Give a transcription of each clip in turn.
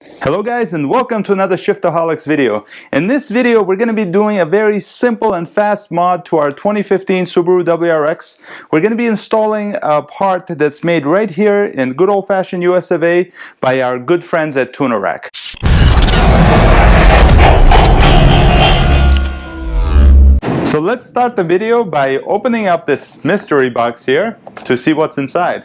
Hello guys, and welcome to another Shiftaholics video. In this video we're going to be doing a very simple and fast mod to our 2015 Subaru WRX. We're going to be installing a part that's made right here in good old-fashioned US of A by our good friends at TunerRack. So let's start the video by opening up this mystery box here to see what's inside.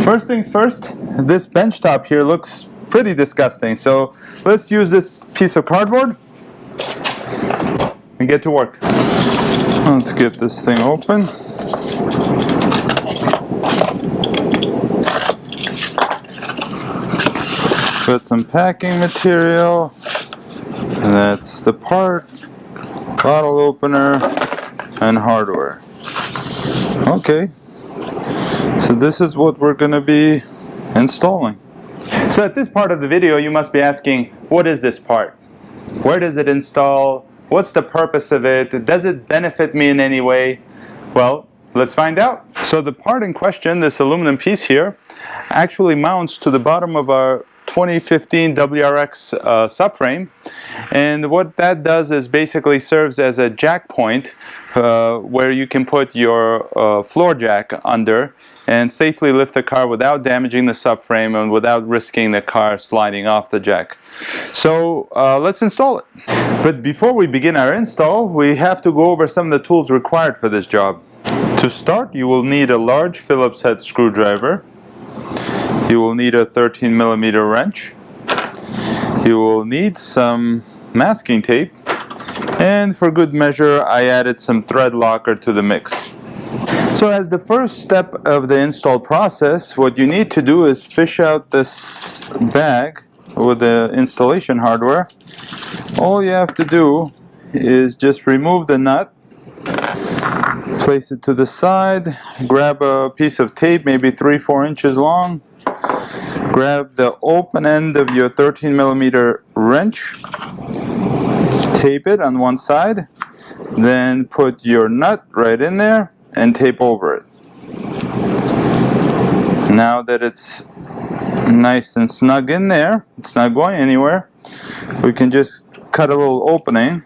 First things first, this bench top here looks pretty disgusting, so let's use this piece of cardboard and get to work. Let's get this thing open. Got some packing material, and that's the part, bottle opener, and hardware. Okay, so this is what we're going to be installing. So at this part of the video you must be asking, what is this part? Where does it install? What's the purpose of it? Does it benefit me in any way? Well, let's find out. So the part in question, this aluminum piece here, actually mounts to the bottom of our 2015 WRX subframe, and what that does is basically serves as a jack point where you can put your floor jack under and safely lift the car without damaging the subframe and without risking the car sliding off the jack. So let's install it. But before we begin our install, we have to go over some of the tools required for this job. To start, you will need a large Phillips head screwdriver. You will need a 13mm wrench. You will need some masking tape. And for good measure, I added some thread locker to the mix. So as the first step of the install process, what you need to do is fish out this bag with the installation hardware. All you have to do is just remove the nut, place it to the side, grab a piece of tape, maybe 3-4 inches long, grab the open end of your 13mm wrench, tape it on one side, then put your nut right in there and tape over it. Now that it's nice and snug in there, it's not going anywhere, we can just cut a little opening.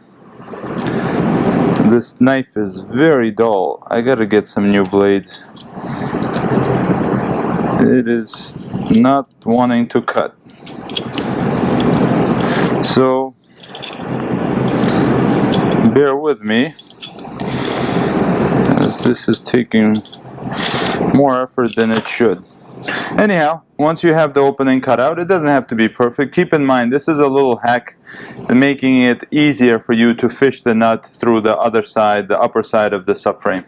This knife is very dull. I gotta get some new blades. It is not wanting to cut. So bear with me, as this is taking more effort than it should. Anyhow, once you have the opening cut out, it doesn't have to be perfect. Keep in mind, this is a little hack making it easier for you to fish the nut through the other side, the upper side of the subframe.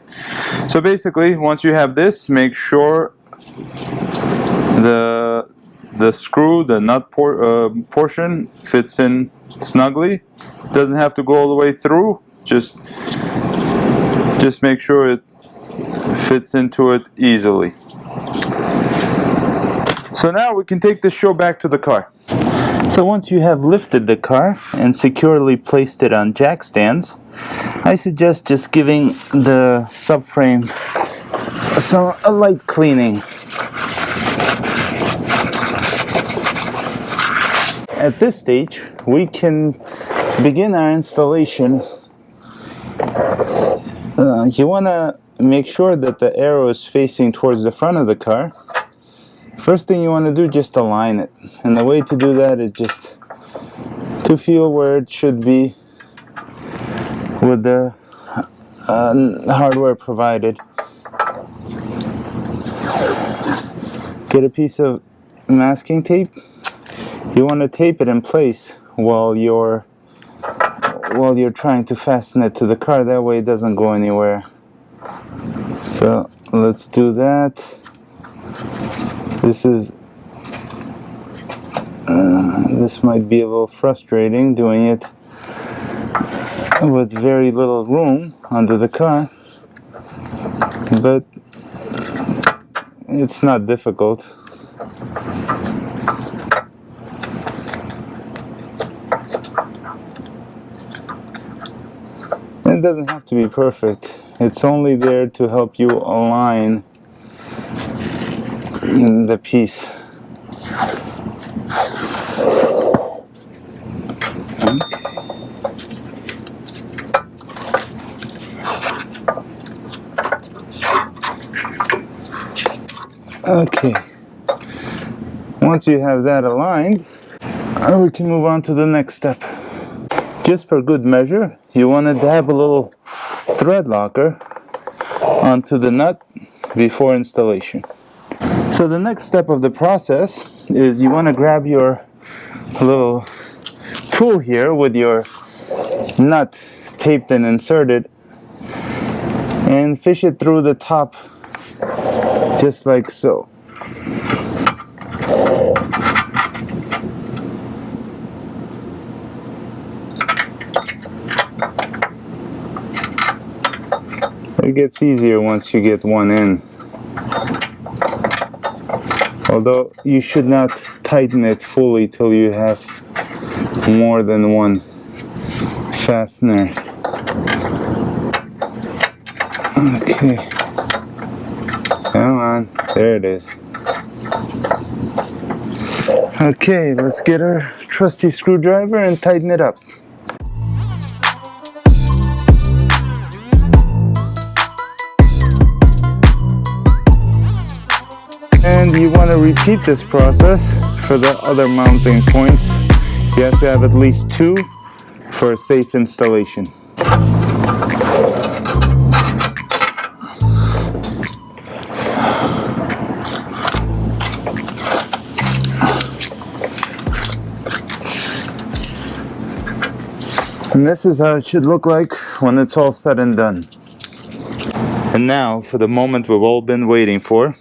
So basically, once you have this, make sure the screw, the nut portion fits in snugly. Doesn't have to go all the way through. Just make sure it fits into it easily. So now we can take this show back to the car. So once you have lifted the car and securely placed it on jack stands, I suggest just giving the subframe a light cleaning. At this stage, we can begin our installation. You want to make sure that the arrow is facing towards the front of the car. First thing you want to do, just align it. And the way to do that is just to feel where it should be with the hardware provided. Get a piece of masking tape. You want to tape it in place while you're trying to fasten it to the car. That way it doesn't go anywhere. So let's do that. This might be a little frustrating doing it with very little room under the car, but it's not difficult. It doesn't have to be perfect. It's only there to help you align the piece. Okay, once you have that aligned, we can move on to the next step. Just for good measure, you want to dab a little thread locker onto the nut before installation. So the next step of the process is you want to grab your little tool here with your nut taped and inserted and fish it through the top just like so. It gets easier once you get one in. Although you should not tighten it fully till you have more than one fastener. Okay. Come on. There it is. Okay, let's get our trusty screwdriver and tighten it up. And you want to repeat this process for the other mounting points. You have to have at least 2 for a safe installation. And this is how it should look like when it's all said and done. And now for the moment we've all been waiting for.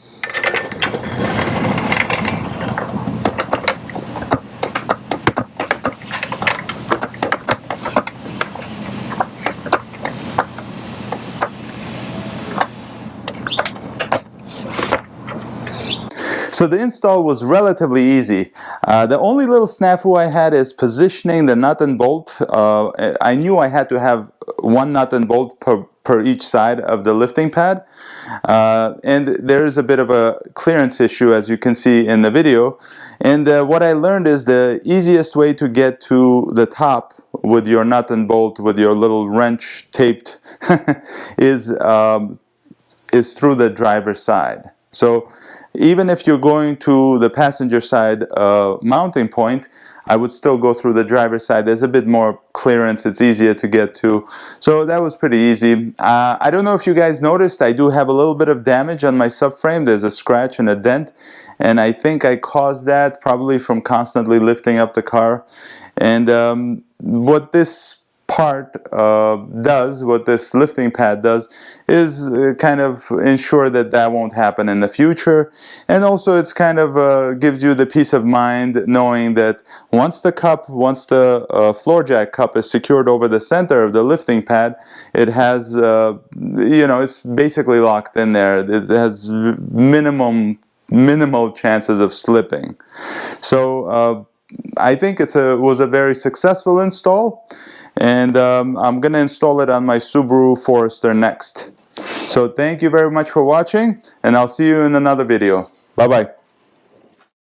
So the install was relatively easy. The only little snafu I had is positioning the nut and bolt. I knew I had to have one nut and bolt per each side of the lifting pad. And there is a bit of a clearance issue, as you can see in the video. And what I learned is the easiest way to get to the top with your nut and bolt, with your little wrench taped, is through the driver's side. So even if you're going to the passenger side mounting point, I would still go through the driver's side. There's a bit more clearance, it's easier to get to. So that was pretty easy. I don't know if you guys noticed, I do have a little bit of damage on my subframe. There's a scratch and a dent, and I think I caused that probably from constantly lifting up the car. And what this part does, what this lifting pad does, is kind of ensure that that won't happen in the future. And also it's kind of gives you the peace of mind knowing that once the floor jack cup is secured over the center of the lifting pad, it has you know, it's basically locked in there. It has minimal chances of slipping. So I think it was a very successful install. And I'm going to install it on my Subaru Forester next. So thank you very much for watching, and I'll see you in another video. Bye-bye.